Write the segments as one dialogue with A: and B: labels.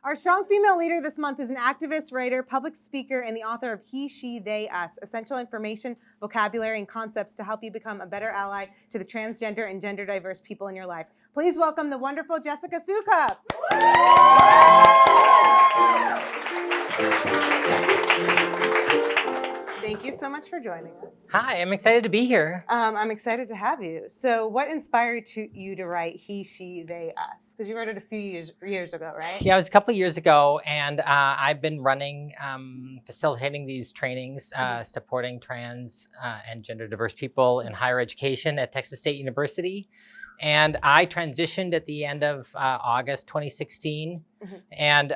A: Our strong female leader this month is an activist, writer, public speaker, and the author of He, She, They, Us, essential information, vocabulary, and concepts to help you become a better ally to the transgender and gender diverse people in your life. Please welcome the wonderful Jessica Soukup. Thank you so much for joining us.
B: Hi, I'm excited to be here.
A: I'm excited to have you. So what inspired you to write He, She, They, Us? Because you wrote it a few years ago, right?
B: Yeah, it was a couple of years ago, and I've been running, facilitating these trainings, supporting trans and gender diverse people in higher education at Texas State University. And I transitioned at the end of August 2016. And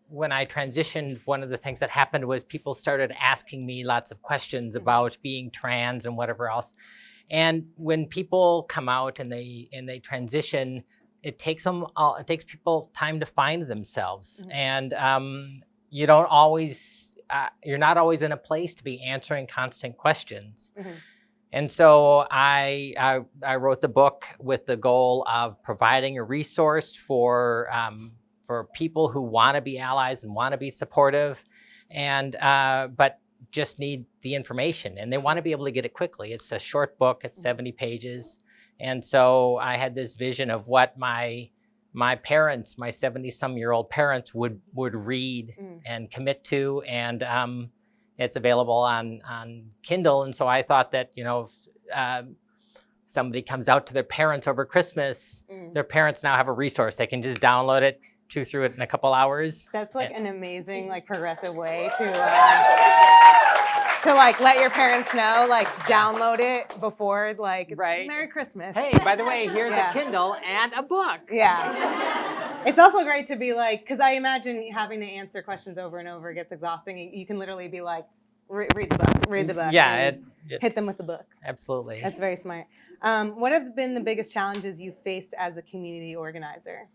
B: when I transitioned, one of the things that happened was people started asking me lots of questions about being trans and whatever else. And when people come out and they transition, it takes people time to find themselves. And you're not always in a place to be answering constant questions. And so I wrote the book with the goal of providing a resource for people who want to be allies and want to be supportive, and but just need the information, and they want to be able to get it quickly. It's a short book; it's 70 pages, and so I had this vision of what my parents, my 70-some-year-old parents, would read and commit to, and it's available on Kindle. And so I thought that somebody comes out to their parents over Christmas, their parents now have a resource; they can just download it, chew through it in a couple hours.
A: That's like an amazing, progressive way to let your parents know, download it before, it's
B: right.
A: Merry Christmas.
B: Hey, by the way, here's a Kindle and a book.
A: Yeah. It's also great to be because I imagine having to answer questions over and over gets exhausting. You can literally be read the book.
B: Yeah,
A: hit them with the book.
B: Absolutely.
A: That's very smart. What have been the biggest challenges you've faced as a community organizer?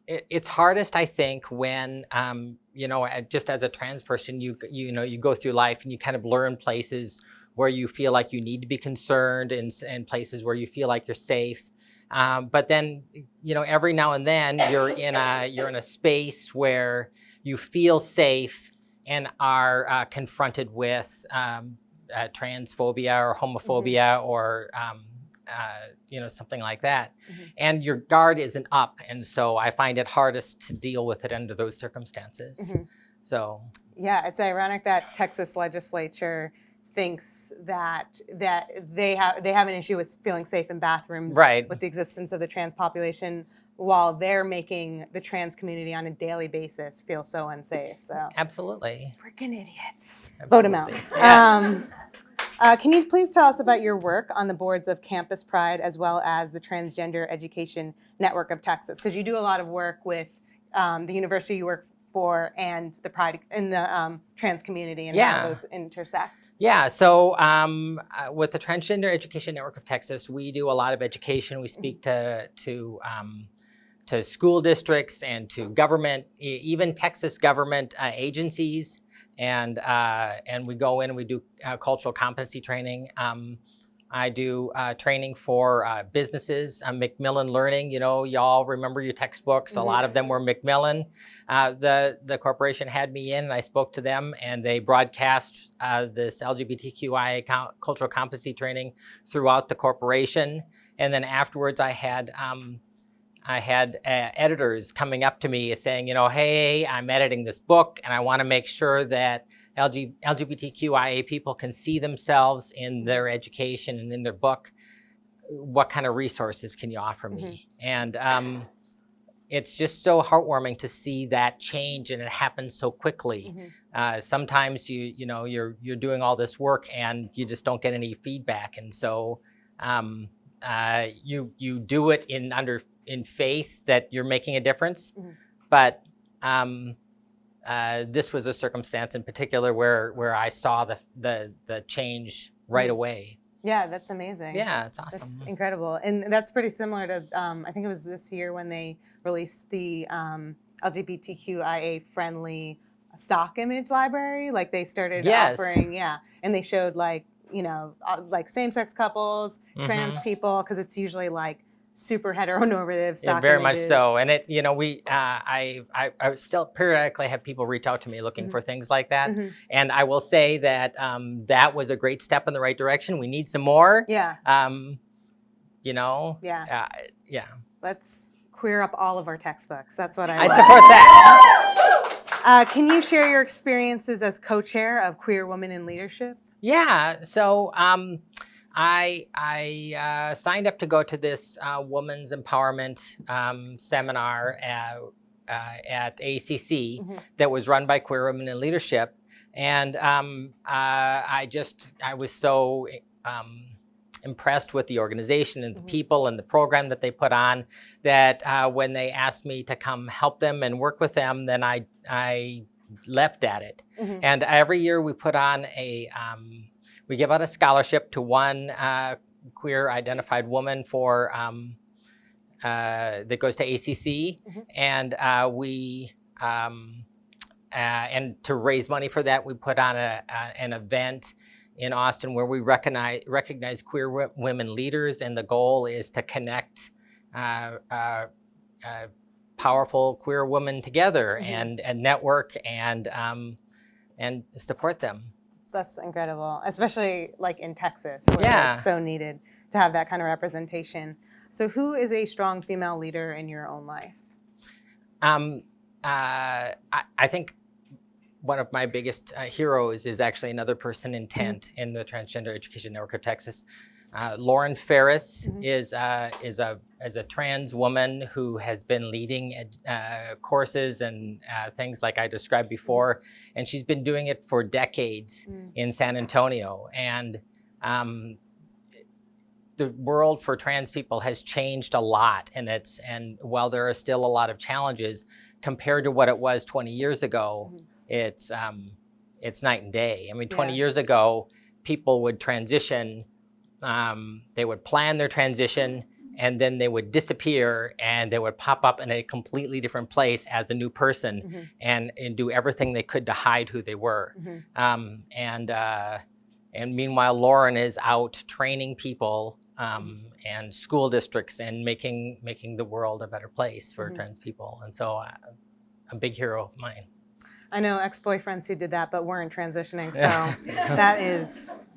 B: It's hardest, I think, when just as a trans person, you go through life and you kind of learn places where you feel like you need to be concerned, and places where you feel like you're safe. But then, every now and then you're in a space where you feel safe and are confronted with transphobia or homophobia or something like that. And your guard isn't up. And so I find it hardest to deal with it under those circumstances. So. Yeah,
A: it's ironic that Texas legislature thinks that they have an issue with feeling safe in bathrooms,
B: right, with
A: the existence of the trans population, while they're making the trans community on a daily basis feel so unsafe. So.
B: Absolutely.
A: Freaking idiots.
B: Absolutely.
A: Vote them out.
B: Yeah.
A: Can you please tell us about your work on the boards of Campus Pride as well as the Transgender Education Network of Texas? Because you do a lot of work with the university you work for and the Pride in the trans community and how those intersect.
B: Yeah, so with the Transgender Education Network of Texas, we do a lot of education. We speak to school districts and to government, even Texas government agencies. And we go in and we do cultural competency training. I do training for businesses. Macmillan Learning, y'all remember your textbooks. A lot of them were Macmillan. The corporation had me in and I spoke to them, and they broadcast this LGBTQIA cultural competency training throughout the corporation. And then afterwards I had editors coming up to me saying, hey, I'm editing this book and I want to make sure that LGBTQIA people can see themselves in their education and in their book. What kind of resources can you offer me? And it's just so heartwarming to see that change, and it happens so quickly. Sometimes you're doing all this work and you just don't get any feedback, and so you do it in faith that you're making a difference. But this was a circumstance in particular where I saw the change right away.
A: Yeah, that's amazing.
B: Yeah, it's awesome.
A: That's incredible. And that's pretty similar to, I think it was this year when they released the LGBTQIA friendly stock image library. They started offering, and they showed same-sex couples, trans people, because it's usually super heteronormative stock
B: very much
A: images.
B: so. And it, I still periodically have people reach out to me looking for things like that. And I will say that that was a great step in the right direction. We need some more.
A: Yeah.
B: Yeah.
A: Let's queer up all of our textbooks. That's what
B: I
A: want.
B: support that.
A: Can you share your experiences as co-chair of Queer Women in Leadership?
B: Yeah. So I signed up to go to this women's empowerment seminar at ACC that was run by Queer Women in Leadership, and I was so impressed with the organization and the people and the program that they put on that when they asked me to come help them and work with them, then I leapt at it. And every year we put on we give out a scholarship to one queer identified woman for that goes to ACC, and and to raise money for that, we put on an event in Austin where we recognize queer women leaders, and the goal is to connect powerful queer women together and network and support them.
A: That's incredible, especially like in Texas, where it's so needed to have that kind of representation. So who is a strong female leader in your own life?
B: I think one of my biggest heroes is actually another person in Tent in the Transgender Education Network of Texas. Lauren Ferris is a trans woman who has been leading courses and things like I described before, and she's been doing it for decades in San Antonio. And the world for trans people has changed a lot, and while there are still a lot of challenges compared to what it was 20 years ago, it's night and day. I mean, 20 years ago, people would transition. They would plan their transition, and then they would disappear, and they would pop up in a completely different place as a new person, and do everything they could to hide who they were. And meanwhile, Lauren is out training people and school districts and making the world a better place for trans people. And so, a big hero of mine.
A: I know ex-boyfriends who did that but weren't transitioning, so that is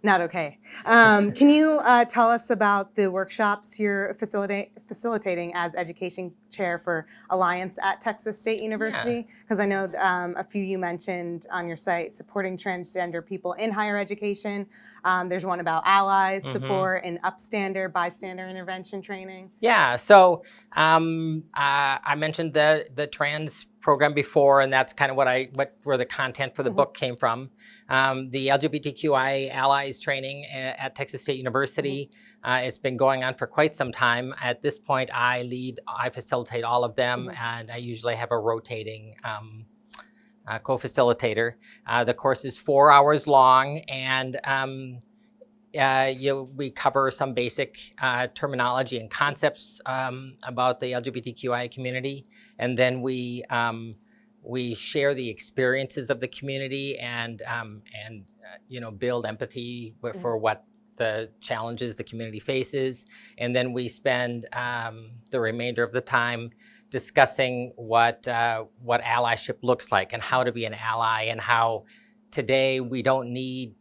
A: not okay. Can you tell us about the workshops you're facilitating as education chair for Alliance at Texas State University? Because I know a few you mentioned on your site, supporting transgender people in higher education. There's one about allies support and upstander, bystander intervention training. Yeah,
B: so I mentioned the trans program before, and that's kind of where the content for the book came from. The LGBTQI allies training at Texas State University, it's been going on for quite some time. At this point, I facilitate all of them, and I usually have a rotating co-facilitator. The course is 4 hours long, and we cover some basic terminology and concepts about the LGBTQI community, and then we share the experiences of the community and build empathy for what the challenges the community faces, and then we spend the remainder of the time discussing what allyship looks like and how to be an ally, and how today we don't need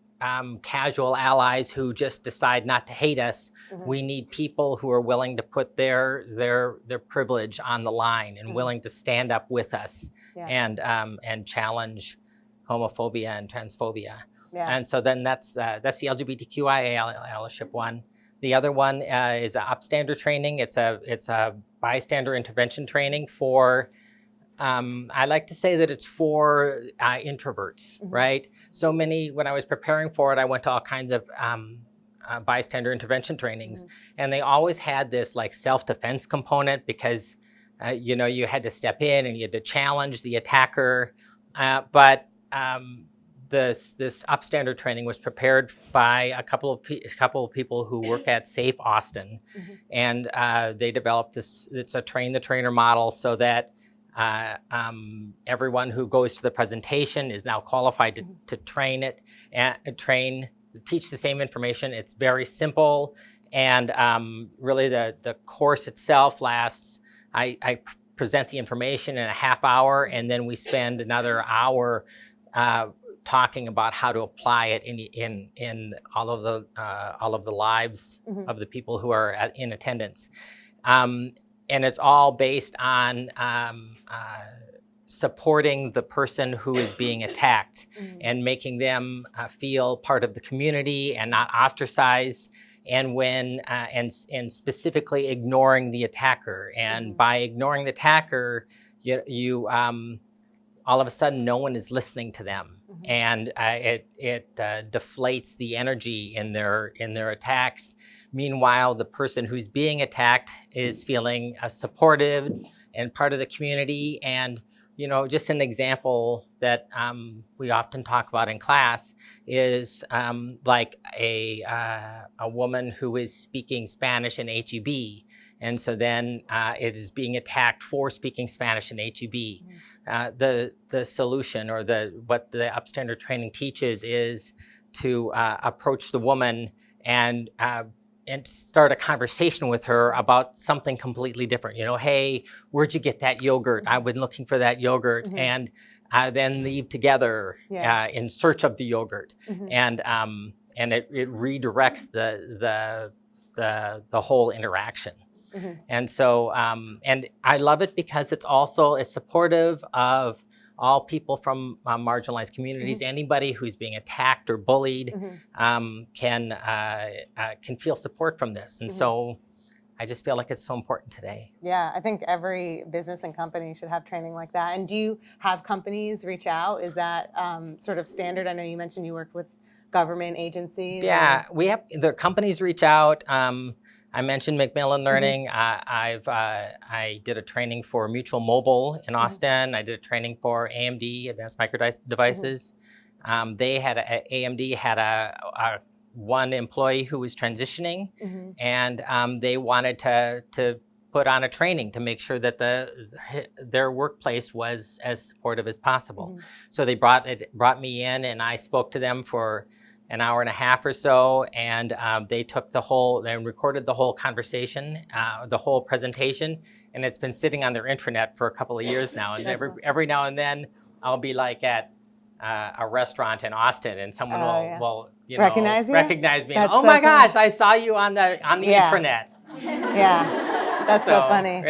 B: casual allies who just decide not to hate us. We need people who are willing to put their privilege on the line and willing to stand up with us and challenge homophobia and transphobia. And so then that's the LGBTQIA allyship one. The other one is a upstander training. It's a bystander intervention training for. I like to say that it's for introverts, right? So many, when I was preparing for it, I went to all kinds of bystander intervention trainings, and they always had this like self-defense component because, you had to step in and you had to challenge the attacker. But this upstander training was prepared by a couple of people who work at Safe Austin, and they developed this. It's a train the trainer model, so that everyone who goes to the presentation is now qualified to train it and teach the same information. It's very simple, And really the course itself lasts, I present the information in a half hour, and then we spend another hour talking about how to apply it in all of the lives of the people who are in attendance. And it's all based on supporting the person who is being attacked and making them feel part of the community and not ostracized, and and specifically ignoring the attacker. And by ignoring the attacker, you all of a sudden no one is listening to them, and it deflates the energy in their attacks. Meanwhile, the person who's being attacked is feeling supported and part of the community. And just an example that we often talk about in class is like a woman who is speaking Spanish in HEB. And so then it is being attacked for speaking Spanish in HEB. The solution, or what the upstander training teaches, is to approach the woman and start a conversation with her about something completely different. Hey, where'd you get that yogurt? I've been looking for that yogurt. And then leave together in search of the yogurt. And it redirects the whole interaction. And so, and I love it because it's supportive of all people from marginalized communities. Anybody who's being attacked or bullied can feel support from this. And so I just feel like it's so important today.
A: Yeah, I think every business and company should have training like that. And do you have companies reach out? Is that sort of standard? I know you mentioned you worked with government agencies.
B: Yeah, we have the companies reach out. I mentioned Macmillan Learning. I did a training for Mutual Mobile in Austin. I did a training for AMD, Advanced Micro Devices. AMD had a one employee who was transitioning, and they wanted to put on a training to make sure that their workplace was as supportive as possible. So they brought me in, and I spoke to them for an hour and a half or so, and they recorded the whole conversation, the whole presentation, and it's been sitting on their intranet for a couple of years now. And every now and then, I'll be like at a restaurant in Austin, and someone will recognize me.
A: That's
B: oh my gosh, I saw you on the intranet.
A: Yeah, that's so funny.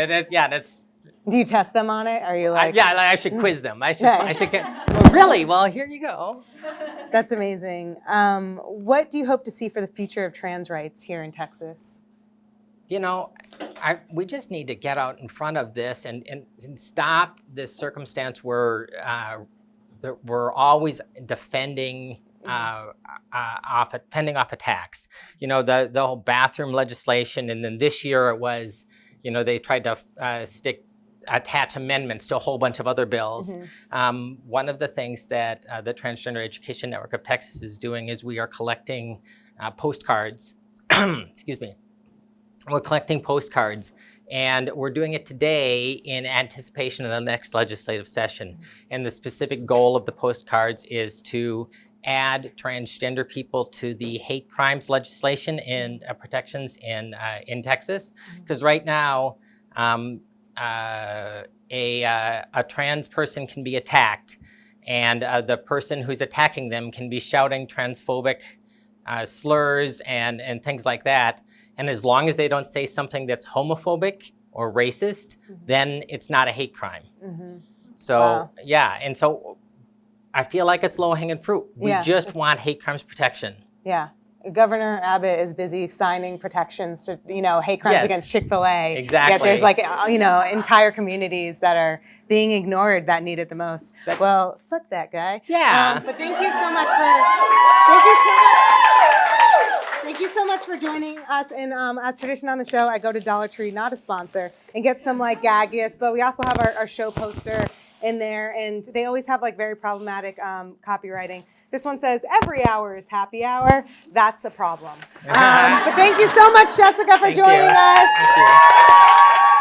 A: Do you test them on it? Are you like?
B: I should quiz them. I should get. Really? Well, here you go.
A: That's amazing. What do you hope to see for the future of trans rights here in Texas?
B: We just need to get out in front of this and stop this circumstance where we're always defending off attacks. The whole bathroom legislation, and then this year it was, they tried to attach amendments to a whole bunch of other bills. One of the things that the Transgender Education Network of Texas is doing is we are collecting postcards. Excuse me. We're collecting postcards, and we're doing it today in anticipation of the next legislative session. And the specific goal of the postcards is to add transgender people to the hate crimes legislation and protections in Texas. Because right now, a trans person can be attacked, and the person who's attacking them can be shouting transphobic slurs and things like that. And as long as they don't say something that's homophobic or racist, then it's not a hate crime. So, and so I feel like it's low-hanging fruit. We just want hate crimes protection.
A: Yeah. Governor Abbott is busy signing protections to, hate crimes against Chick-fil-A.
B: Exactly.
A: Yet there's entire communities that are being ignored that need it the most. Well, fuck that guy.
B: Yeah.
A: But thank you so much for joining us. And as tradition on the show, I go to Dollar Tree, not a sponsor, and get some gag gifts. But we also have our show poster in there, and they always have very problematic copywriting. This one says, "Every hour is happy hour." That's a problem. But thank you so much, Jessica, for joining us.
B: Thank you.